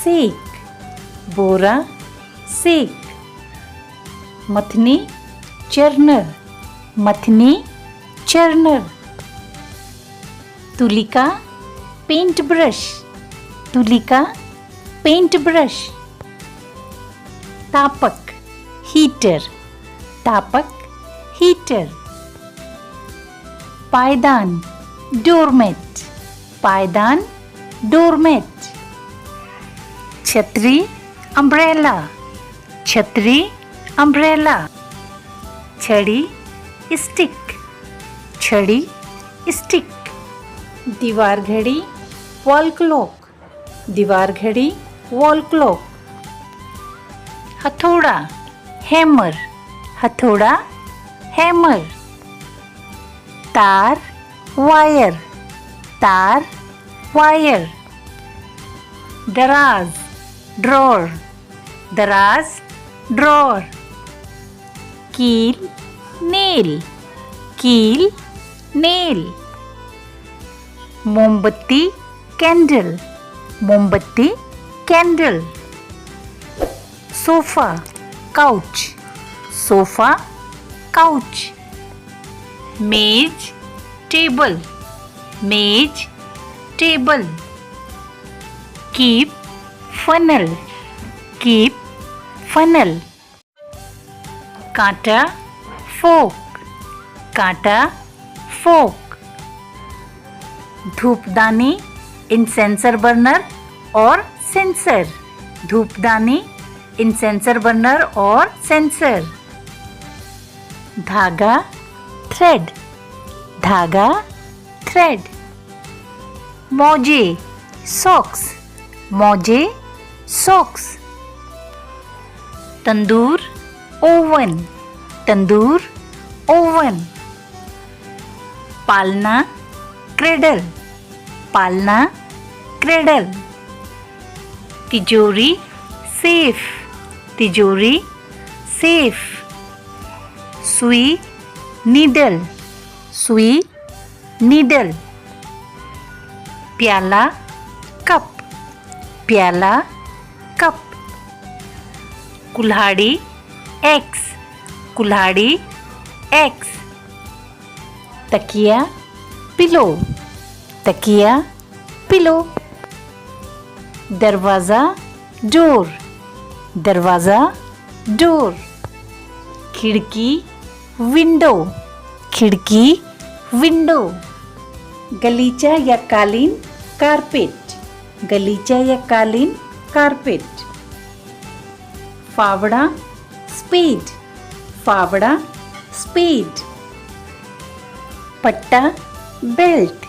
सेक, बोरा सेक, मथनी चर्नर, मथनी चर्नर, तुलिका पेंट ब्रश, तुलिका पेंट ब्रश, तापक हीटर, तापक हीटर, पायदान डोरमेट, पायदान डोरमेट, छतरी अम्ब्रेला, छतरी अम्ब्रेला, छड़ी स्टिक, छड़ी स्टिक, दीवार घड़ी वॉल क्लॉक, दीवार घड़ी वॉल क्लॉक, हथौड़ा हैमर, हथौड़ा हैमर, तार वायर, तार वायर, दराज ड्रॉर, दराज ड्रॉर, कील नेल, कील नेल, मोमबत्ती कैंडल, मोमबत्ती candle, sofa couch, sofa couch, मेज टेबल, मेज टेबल, कीप फनल, कीप फनल, कांटा फोक, कांटा फोक, धूपदानी इंसेंसर बर्नर और सेंसर, धूपदानी इंसेंसर बर्नर और सेंसर, धागा थ्रेड, धागा थ्रेड, मोजे सॉक्स, मोजे सॉक्स, तंदूर ओवन, तंदूर ओवन, पालना क्रेडल, पालना क्रेडल, तिजोरी सेफ, तिजोरी सेफ, सुई नीडल, सुई नीडल, प्याला कप, प्याला कप, कुल्हाड़ी एक्स, कुल्हाड़ी एक्स, तकिया पिलो, तकिया पिलो, दरवाज़ा डोर, दरवाज़ा डोर, खिड़की विंडो, खिड़की विंडो, गलीचा या कालीन कारपेट, गलीचा या कालीन कारपेट, फावड़ा स्पेड, फावड़ा स्पेड, पट्टा बेल्ट,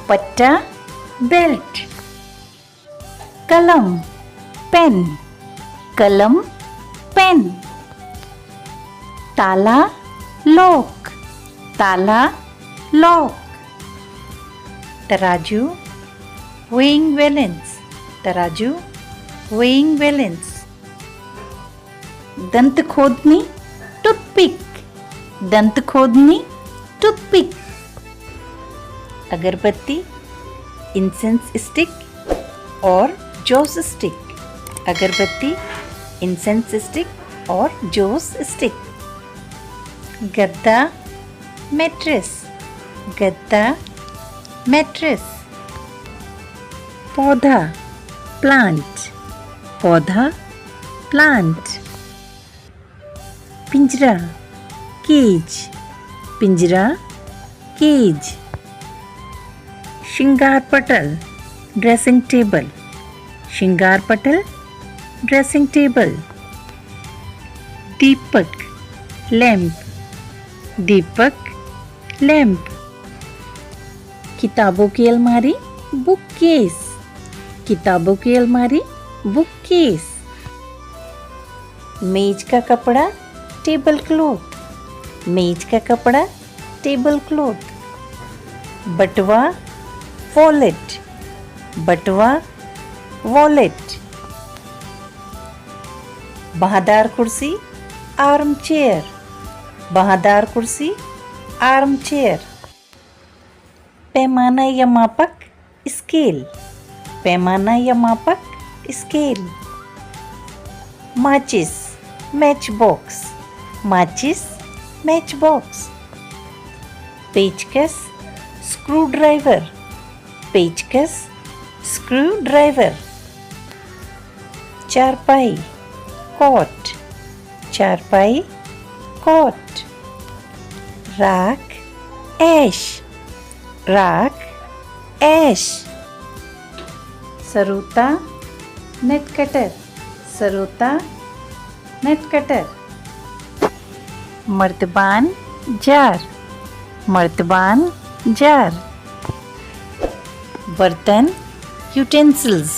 पट्टा बेल्ट, कलम पेन, कलम पेन, ताला लॉक, ताला लॉक, तराजू वेइंग बैलेंस, तराजू वेइंग बैलेंस, दंत खोदनी टूथपिक, दंत खोदनी टूथपिक, अगरबत्ती इंसेंस स्टिक और जोस स्टिक, अगरबत्ती इंसेंस स्टिक और जोस स्टिक, गद्दा मैट्रेस, गद्दा मैट्रेस, पौधा प्लांट, पौधा प्लांट, पिंजरा केज, पिंजरा केज, श्रृंगार पटल ड्रेसिंग टेबल, श्रृंगार पटल ड्रेसिंग टेबल, दीपक लैंप, दीपक लैंप, किताबों की अलमारी बुक केस, किताबों की अलमारी बुक केस, मेज का कपड़ा टेबल क्लॉथ, मेज का कपड़ा टेबल क्लॉथ, बटवा वॉलेट, बटवा वॉलेट, बहादार कुर्सी आर्म चेयर, बहादार कुर्सी आर्म चेयर, पैमाना या मापक स्केल, पैमाना या मापक scale. Matches, matchbox. Matches, matchbox. पेचकस, screwdriver. पेचकस, screwdriver. चारपाई, cot. चारपाई, cot. राख, ash. राख, ash. सरोता, net cutter. सरोता, net cutter. मर्तबान, जार. मर्तबान, जार. बर्तन, utensils.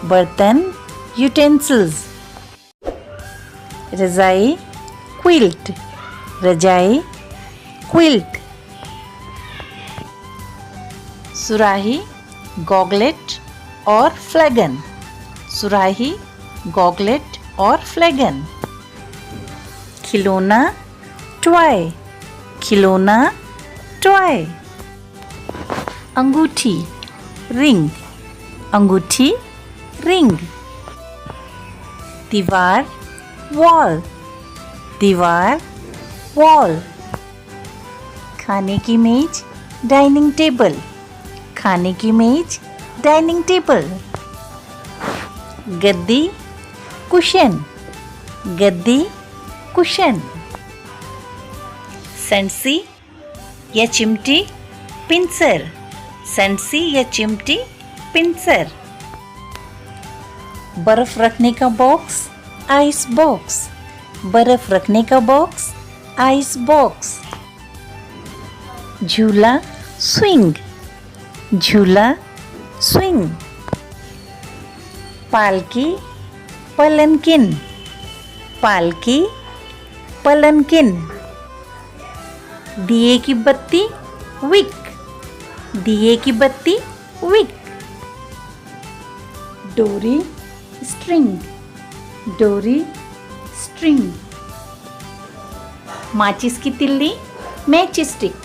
बर्तन, utensils. रजाई, quilt. रजाई, quilt. सुराही, goglet और flagon. सुराही, goglet और flagon. खिलौना, toy. खिलौना, toy. अंगूठी, ring. अंगूठी, ring. दीवार, wall. दीवार, wall. खाने की मेज, डाइनिंग टेबल. खाने की मेज, डाइनिंग टेबल. गद्दी, कुशन. गद्दी, कुशन. संसी या चिमटी, पिंसर. संसी या चिमटी, पिंसर. बर्फ रखने का बॉक्स, आइस बॉक्स. बर्फ रखने का बॉक्स, आइस बॉक्स. झूला, स्विंग. झूला, स्विंग. पालकी, पलनकिन. पालकी, पलनकिन. दिए की बत्ती, विक. दिए की बत्ती, विक. डोरी, स्ट्रिंग. डोरी, स्ट्रिंग. माचिस की तिल्ली, मैच स्टिक.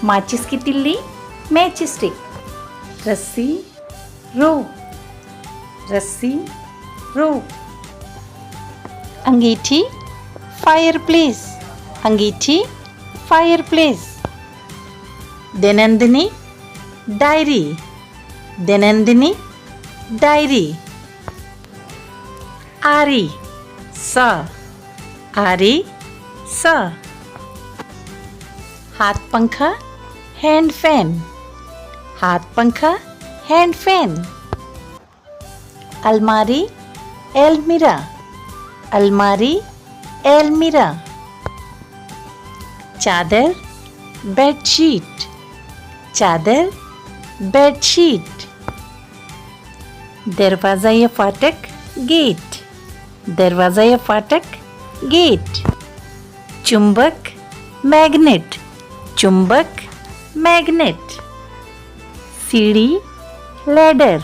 माचिस की तिल्ली, मैच स्टिक. रस्सी, रोप. रस्सी, रोप. अंगीठी, फायरप्लेस. अंगीठी, फायरप्लेस. दैनंदिनी, डायरी. दैनंदिनी, डायरी. आरी, सा. आरी, सा. हाथ पंखा, हैंड फैन. हाथ पंखा, हैंड फैन. अलमारी, एलमीरा. अलमारी, एलमीरा. चादर, बेडशीट. चादर, बेडशीट. दरवाज़ा या फाटक, गेट. दरवाज़ा या फाटक, गेट. चुंबक, मैग्नेट. चुंबक, मैग्नेट. सीढ़ी, लैडर.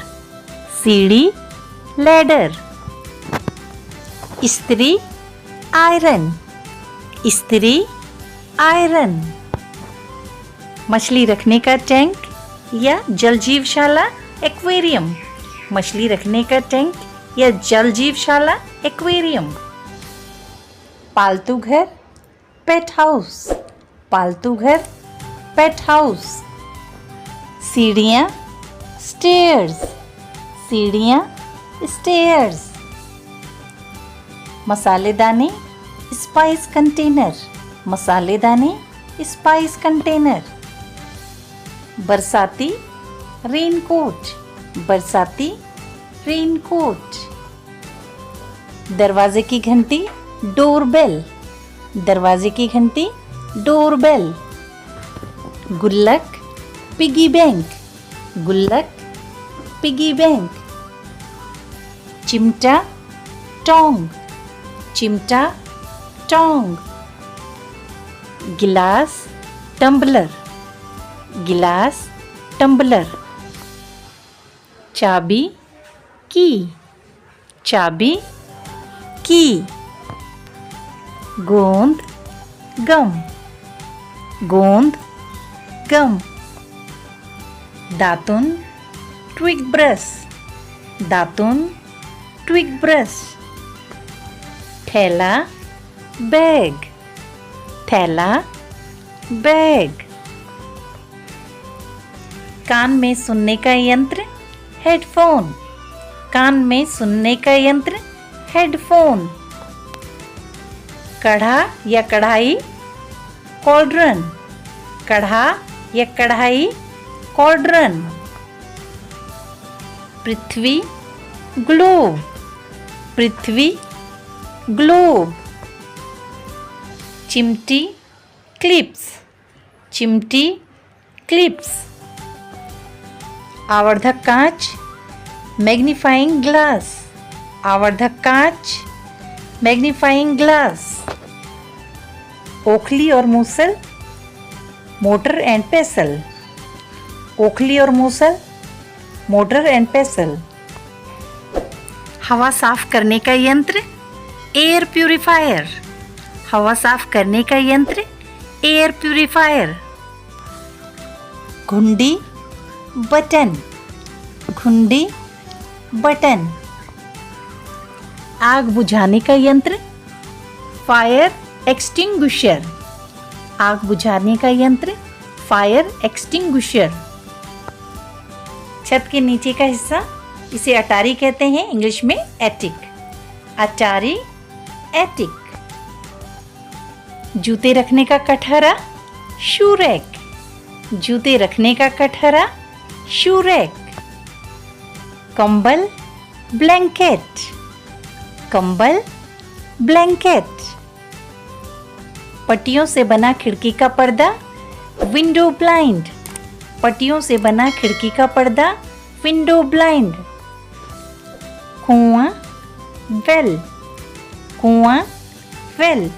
सीढ़ी, लैडर. इस्त्री, आयरन. इस्त्री, आयरन. मछली रखने का टैंक या जलजीवशाला, एक्वेरियम. मछली रखने का टैंक या जलजीवशाला, एक्वेरियम. पालतू घर, पेट हाउस. पालतू घर, पेट हाउस. सीढ़ियाँ, स्टेयर्स. सीढ़ियाँ, स्टेयर्स. मसालेदानी, स्पाइस कंटेनर. मसालेदानी, स्पाइस कंटेनर. बरसाती, रेनकोट. बरसाती, रेनकोट. दरवाजे की घंटी, डोरबेल. दरवाजे की घंटी, डोरबेल. गुल्लक, पिगी बैंक. गुल्लक, पिगी बैंक. चिमटा, टोंग. चिमटा, टोंग. गिलास, टम्बलर. गिलास, टम्बलर. चाबी, की. चाबी, की. गोंद, गम. गोंद, गम. दातुन, ट्विग ब्रश. दातुन, twig brush. थैला बैग, थैला बैग। कान में सुनने का यंत्र हेडफोन, कान में सुनने का यंत्र हेडफोन। कढ़ा या कढ़ाई कॉल्ड्रन, कढ़ा या कढ़ाई कॉल्ड्रन। पृथ्वी ग्लोब, पृथ्वी ग्लोब। चिमटी क्लिप्स, चिमटी क्लिप्स। आवर्धक कांच मैग्नीफाइंग ग्लास, आवर्धक कांच मैग्नीफाइंग ग्लास। ओखली और मूसल मोटर एंड पेसल, ओखली और मूसल मोटर एंड पेसल। हवा साफ करने का यंत्र एयर प्यूरिफायर, हवा साफ करने का यंत्र एयर प्यूरिफायर। घुंडी बटन, घुंडी बटन। आग बुझाने का यंत्र फायर एक्सटिंग्विशर, आग बुझाने का यंत्र फायर एक्सटिंग्विशर। छत के नीचे का हिस्सा इसे अटारी कहते हैं, इंग्लिश में एटिक, अटारी एटिक। जूते रखने का कटहरा शू रैक, जूते रखने का कटहरा शू रैक। कंबल ब्लैंकेट, कंबल ब्लैंकेट। पट्टियों से बना खिड़की का पर्दा विंडो ब्लाइंड, पट्टियों से बना खिड़की का पर्दा विंडो ब्लाइंड। कुआं वेल, कुआं वेल।